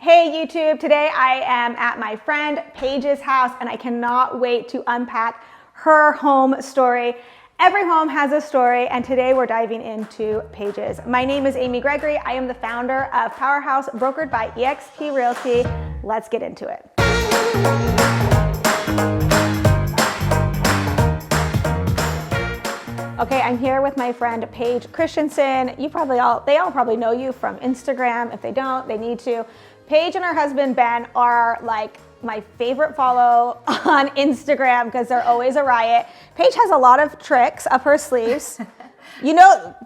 Hey YouTube, today I am at my friend Paige's house and I cannot wait to unpack her home story. Every home has a story and today we're diving into Paige's. My name is Amy Gregory. I am the founder of Powerhouse, brokered by eXp Realty. Let's get into it. Okay, I'm here with my friend Paige Christensen. They all probably know you from Instagram. If they don't, they need to. Paige and her husband Ben are like my favorite follow on Instagram because they're always a riot. Paige has a lot of tricks up her sleeves. You know,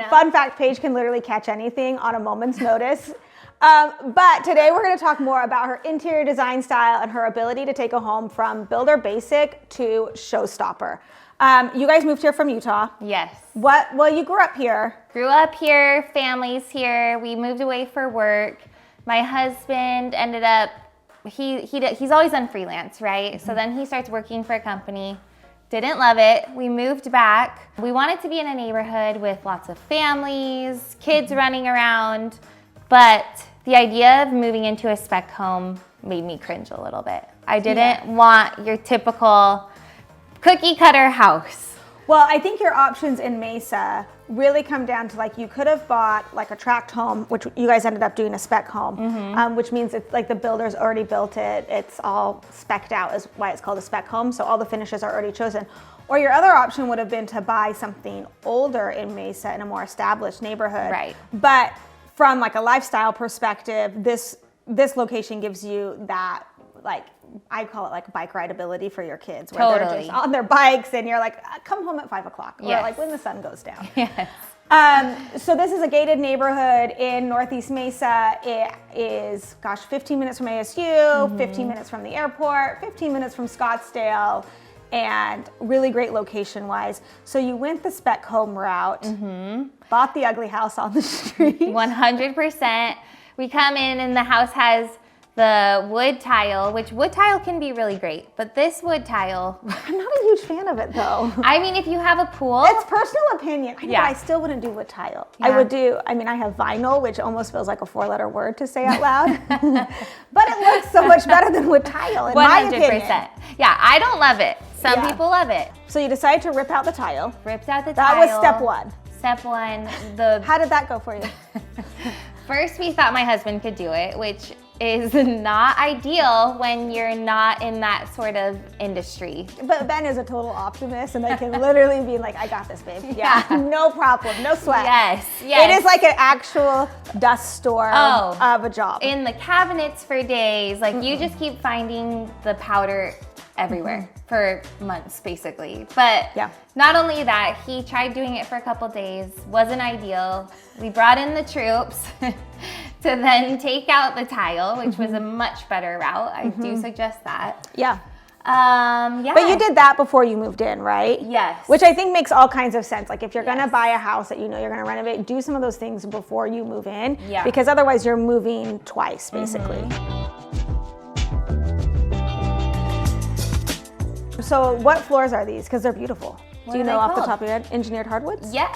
fun fact, Paige can literally catch anything on a moment's notice. But today we're going to talk more about her interior design style and her ability to take a home from builder basic to showstopper. You guys moved here from Utah. Yes. Well, you grew up here. Grew up here, family's here. We moved away for work. My husband ended up, he's always done freelance, right? Mm-hmm. So then he starts working for a company. Didn't love it. We moved back. We wanted to be in a neighborhood with lots of families, kids running around, but the idea of moving into a spec home made me cringe a little bit. I didn't want your typical cookie cutter house. Well, I think your options in Mesa really come down to like you could have bought like a tract home, which you guys ended up doing a spec home, which means it's like the builder's already built it. It's all spec'd out, is why it's called a spec home. So all the finishes are already chosen. Or your other option would have been to buy something older in Mesa in a more established neighborhood. Right. But from like a lifestyle perspective, this location gives you that, like, I call it like bike ride ability for your kids, where they're just on their bikes and you're like, come home at 5 o'clock, or like when the sun goes down. Yes. So this is a gated neighborhood in Northeast Mesa. It is, 15 minutes from ASU, 15 minutes from the airport, 15 minutes from Scottsdale, and really great location-wise. So you went the spec home route, bought the ugly house on the street. 100%. We come in and the house has the wood tile, which wood tile can be really great, but this wood tile, I'm not a huge fan of it though. I mean, if you have a pool. It's personal opinion. I know, but I still wouldn't do wood tile. Yeah. I have vinyl, which almost feels like a 4-letter word to say out loud, but it looks so much better than wood tile in 100%. My opinion. Yeah, I don't love it. Some people love it. So you decided to rip out the tile. Ripped out the tile. That was step one. Step one. How did that go for you? First, we thought my husband could do it, which is not ideal when you're not in that sort of industry. But Ben is a total optimist and I can literally be like, I got this, babe. Yeah, no problem, no sweat. Yes. It is like an actual dust storm of a job. In the cabinets for days, like you just keep finding the powder everywhere for months, basically. But not only that, he tried doing it for a couple days, wasn't ideal. We brought in the troops to then take out the tile, which was a much better route. I do suggest that. Yeah. But you did that before you moved in, right? Yes. Which I think makes all kinds of sense. Like if you're gonna buy a house that you know you're gonna renovate, do some of those things before you move in. Yeah. Because otherwise you're moving twice, basically. So what floors are these? Because they're beautiful. Do you know off the top of your head? Engineered hardwoods? Yeah,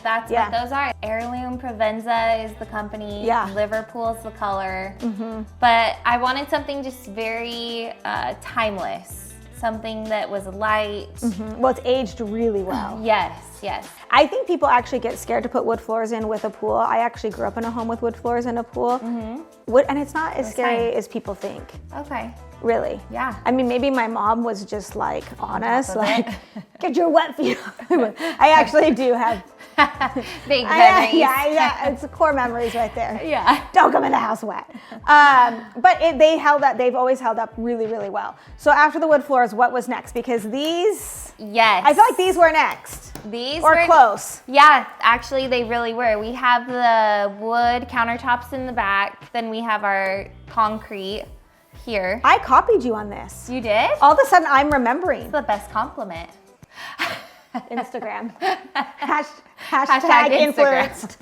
that's what those are. Heirloom Provenza is the company. Yeah. Liverpool's the color. But I wanted something just very timeless. Something that was light. Well, it's aged really well. Yes. I think people actually get scared to put wood floors in with a pool. I actually grew up in a home with wood floors and a pool. And it's not as scary as people think. Okay. Really? Yeah. I mean, maybe my mom was just like on us, like, get your wet feet off. I actually do have big memories. Yeah, it's core memories right there. Yeah. Don't come in the house wet. But they've always held up really, really well. So after the wood floors, what was next? Because these, I feel like these were next. These were close. Yeah, actually they really were. We have the wood countertops in the back, then we have our concrete here. I copied you on this. You did? All of a sudden I'm remembering. It's the best compliment. Instagram. Hashtag influenced.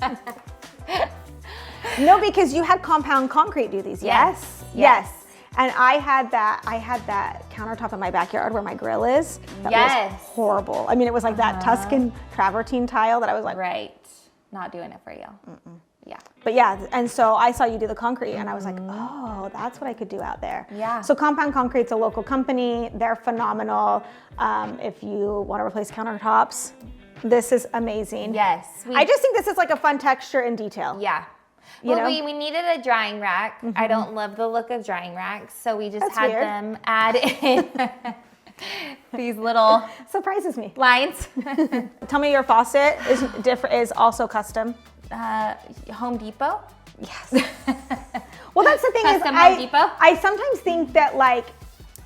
No, because you had compound concrete do these, yes? Yes. And I had that countertop in my backyard where my grill is. That was horrible. I mean, it was like that Tuscan travertine tile that I was like, right. Not doing it for you. Yeah. But yeah, and so I saw you do the concrete and I was like, oh, that's what I could do out there. Yeah. So Compound Concrete's a local company. They're phenomenal. If you want to replace countertops, this is amazing. Yes. I just think this is like a fun texture and detail. Yeah. You know? We needed a drying rack. I don't love the look of drying racks, so we just That's had weird. them add in these little Surprises me. lines. Tell me your faucet is also custom. Home Depot. Yes. Well, that's the thing Custom Home Depot? I sometimes think that like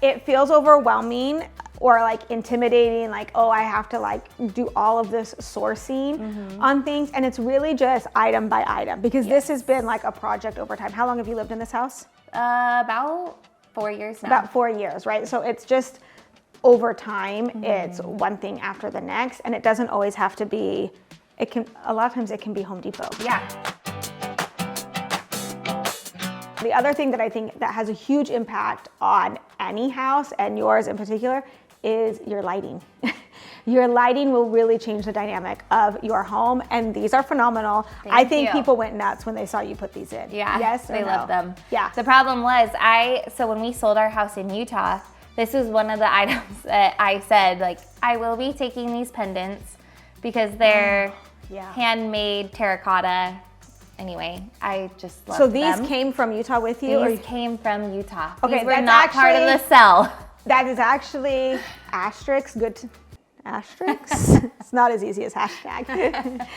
it feels overwhelming or like intimidating, like, oh, I have to like do all of this sourcing on things. And it's really just item by item because this has been like a project over time. How long have you lived in this house? About 4 years now. About 4 years, right? So it's just over time, it's one thing after the next. And it doesn't always have to be, a lot of times it can be Home Depot. Yeah. The other thing that I think that has a huge impact on any house, and yours in particular, is your lighting. Your lighting will really change the dynamic of your home, and these are phenomenal. I think people went nuts when they saw you put these in. Yeah, yes, they love them. Yeah. The problem was so when we sold our house in Utah, this was one of the items that I said, like, I will be taking these pendants because they're handmade terracotta. Anyway, I just love them. So these came from Utah with you? These came from Utah. Okay, these were not part of the sell. That is actually asterisk, good to, asterisk? It's not as easy as hashtag.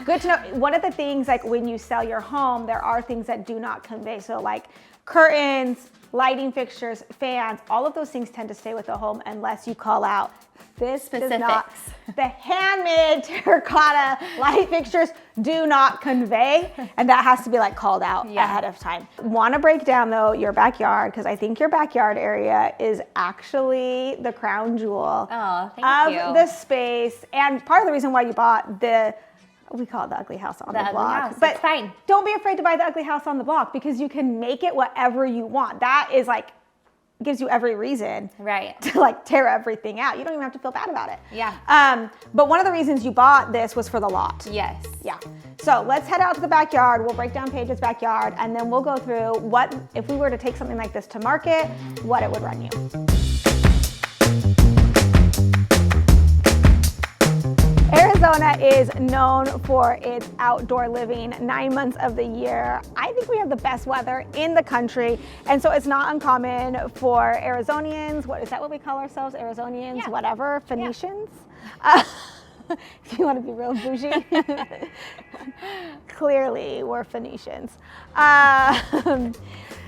Good to know. One of the things, like when you sell your home, there are things that do not convey. So like curtains, lighting fixtures, fans, all of those things tend to stay with the home unless you call out this does not. The handmade terracotta light fixtures do not convey, and that has to be like called out ahead of time. Want to break down though your backyard, because I think your backyard area is actually the crown jewel of the space, and part of the reason why you bought we call it the ugly house on the block. House. But it's fine. Don't be afraid to buy the ugly house on the block because you can make it whatever you want. That is like gives you every reason to like tear everything out. You don't even have to feel bad about it. Yeah. But one of the reasons you bought this was for the lot. Yes. Yeah. So let's head out to the backyard. We'll break down Paige's backyard and then we'll go through what, if we were to take something like this to market, what it would run you. Arizona is known for its outdoor living 9 months of the year. I think we have the best weather in the country, and so it's not uncommon for Arizonians, what is that what we call ourselves? Arizonians, Yeah. whatever, Phoenicians? If you want to be real bougie. Clearly, we're Phoenicians.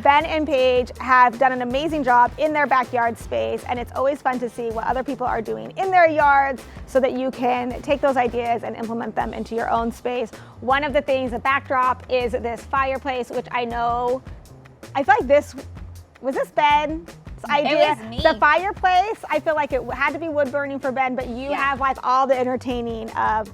Ben and Paige have done an amazing job in their backyard space, and it's always fun to see what other people are doing in their yards so that you can take those ideas and implement them into your own space. One of the things, the backdrop, is this fireplace, which I know, I feel like was this Ben's idea? It was me. The fireplace, I feel like it had to be wood burning for Ben, but you have like all the entertaining of,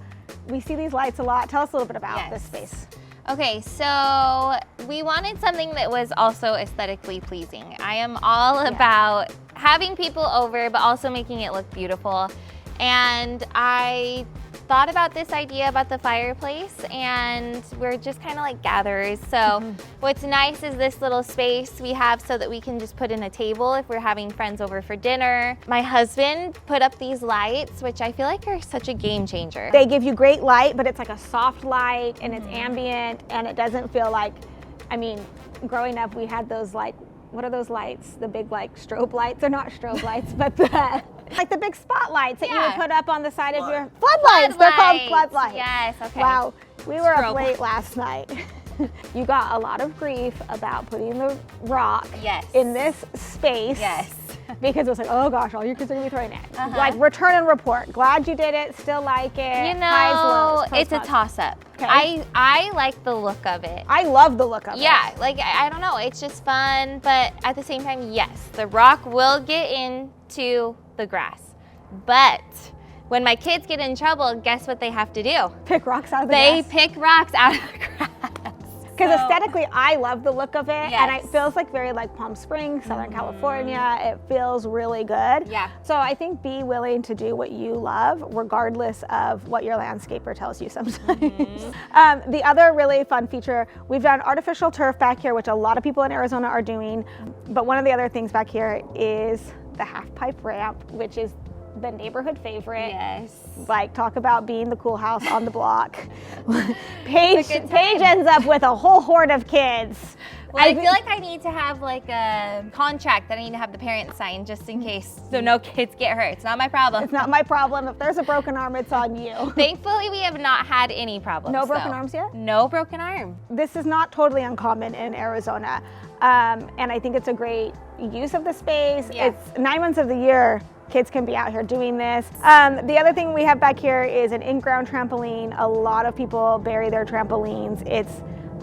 we see these lights a lot. Tell us a little bit about this space. Okay, so we wanted something that was also aesthetically pleasing. I am all about having people over, but also making it look beautiful. And I thought about this idea about the fireplace, and we're just kind of like gatherers. So what's nice is this little space we have so that we can just put in a table if we're having friends over for dinner. My husband put up these lights, which I feel like are such a game changer. They give you great light, but it's like a soft light and it's ambient and it doesn't feel like, I mean, growing up we had those like, what are those lights? The big like strobe lights? They're not strobe lights, but like the big spotlights that you would put up on the side of your floodlights. They're called floodlights. Yes, okay. Wow, we were up late last night. You got a lot of grief about putting the rock in this space. Yes. Because it was like, oh gosh, all your kids are gonna be throwing it. Like return and report. Glad you did it, still like it. You know, highs, lows, it's a toss-up. Okay. I like the look of it. I love the look of it. Yeah, like I don't know, it's just fun, but at the same time, yes, the rock will get into the grass. But when my kids get in trouble, guess what they have to do? Pick rocks out of the grass. They pick rocks out of the grass. Because aesthetically, I love the look of it, Yes. and it feels like very like Palm Springs, Southern California. It feels really good. Yeah. So I think be willing to do what you love, regardless of what your landscaper tells you sometimes. The other really fun feature, we've done artificial turf back here, which a lot of people in Arizona are doing. But one of the other things back here is the half pipe ramp, which is the neighborhood favorite. Yes. Like, talk about being the cool house on the block. Paige ends up with a whole horde of kids. Well, I feel like I need to have like a contract that I need to have the parents sign just in case, so no kids get hurt. It's not my problem. It's not my problem. If there's a broken arm, it's on you. Thankfully, we have not had any problems. No broken arms here? No broken arm. This is not totally uncommon in Arizona. And I think it's a great use of the space. Yeah. It's 9 months of the year. Kids can be out here doing this. The other thing we have back here is an in-ground trampoline. A lot of people bury their trampolines.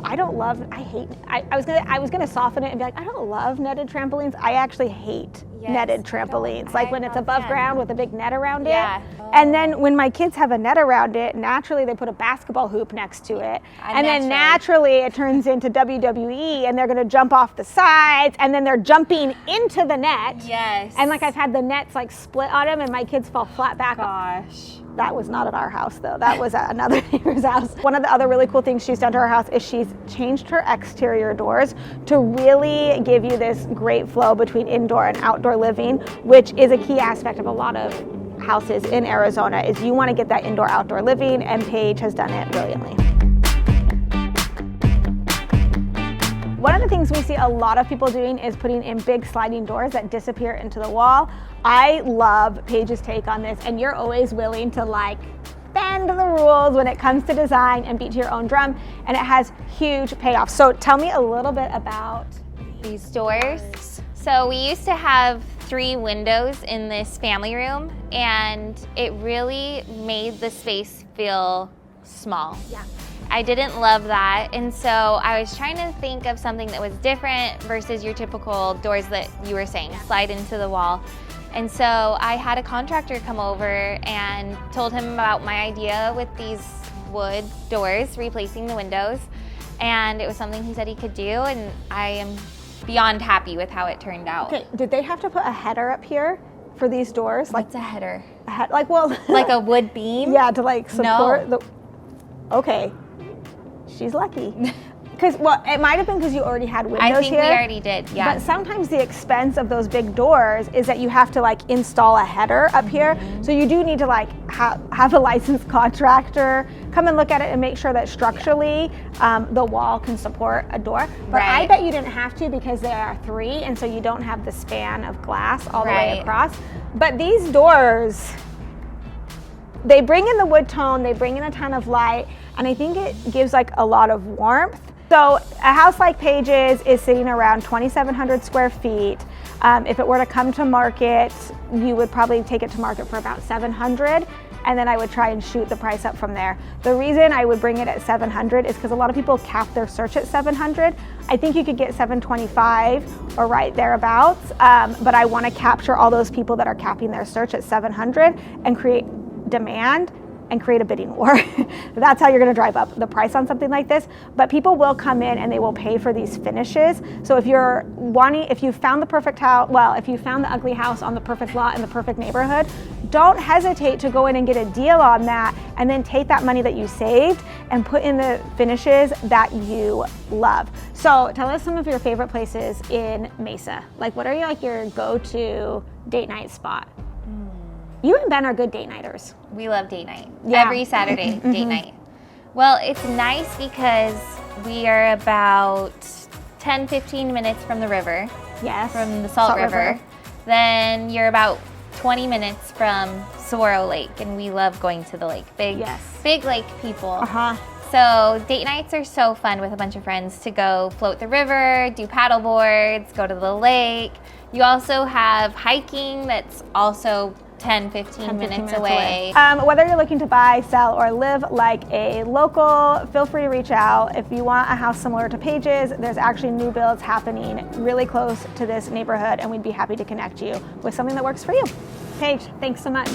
I was gonna soften it and be like, I don't love netted trampolines. I actually hate netted trampolines. Like when it's above ground with a big net around it. And then when my kids have a net around it, naturally they put a basketball hoop next to it. And then naturally it turns into WWE, and they're gonna jump off the sides, and then they're jumping into the net. Yes. And like I've had the nets like split on them, and my kids fall flat back. Gosh. That was not at our house though. That was at another neighbor's house. One of the other really cool things she's done to her house is she's changed her exterior doors to really give you this great flow between indoor and outdoor living, which is a key aspect of a lot of houses in Arizona, is you want to get that indoor outdoor living, and Paige has done it brilliantly. One of the things we see a lot of people doing is putting in big sliding doors that disappear into the wall. I love Paige's take on this, and you're always willing to like bend the rules when it comes to design and beat to your own drum, and it has huge payoffs. So tell me a little bit about these doors. So we used to have 3 windows in this family room, and it really made the space feel small. Yeah. I didn't love that, and so I was trying to think of something that was different versus your typical doors that you were saying, slide into the wall. And so I had a contractor come over and told him about my idea with these wood doors, replacing the windows, and it was something he said he could do, and I am beyond happy with how it turned out. Okay, did they have to put a header up here for these doors? What's a header? Like a wood beam? Yeah, to like support No. Okay, she's lucky. Because, well, it might have been because you already had windows here. I think we already did, yeah. But sometimes the expense of those big doors is that you have to like install a header up here. So you do need to like have a licensed contractor come and look at it and make sure that structurally the wall can support a door. But I bet you didn't have to, because there are 3, and so you don't have the span of glass all the way across. But these doors, they bring in the wood tone, they bring in a ton of light, and I think it gives like a lot of warmth. So a house like Paige's is sitting around 2,700 square feet. If it were to come to market, you would probably take it to market for about 700, and then I would try and shoot the price up from there. The reason I would bring it at 700 is because a lot of people cap their search at 700. I think you could get 725 or right thereabouts, but I want to capture all those people that are capping their search at 700 and create demand and create a bidding war. That's how you're gonna drive up the price on something like this. But people will come in and they will pay for these finishes. So if you found the perfect house, if you found the ugly house on the perfect lot in the perfect neighborhood, don't hesitate to go in and get a deal on that, and then take that money that you saved and put in the finishes that you love. So tell us some of your favorite places in Mesa. Like, what are your go-to date night spot? You and Ben are good date nighters. We love date night. Yeah. Every Saturday, date night. Well, it's nice because we are about 10-15 minutes from the river. Yes. From the Salt River. Then you're about 20 minutes from Saguaro Lake, and we love going to the lake. Big lake people. So date nights are so fun with a bunch of friends to go float the river, do paddle boards, go to the lake. You also have hiking that's also 10-15 minutes away. Whether you're looking to buy, sell, or live like a local, feel free to reach out. If you want a house similar to Paige's, there's actually new builds happening really close to this neighborhood, and we'd be happy to connect you with something that works for you. Paige, thanks so much.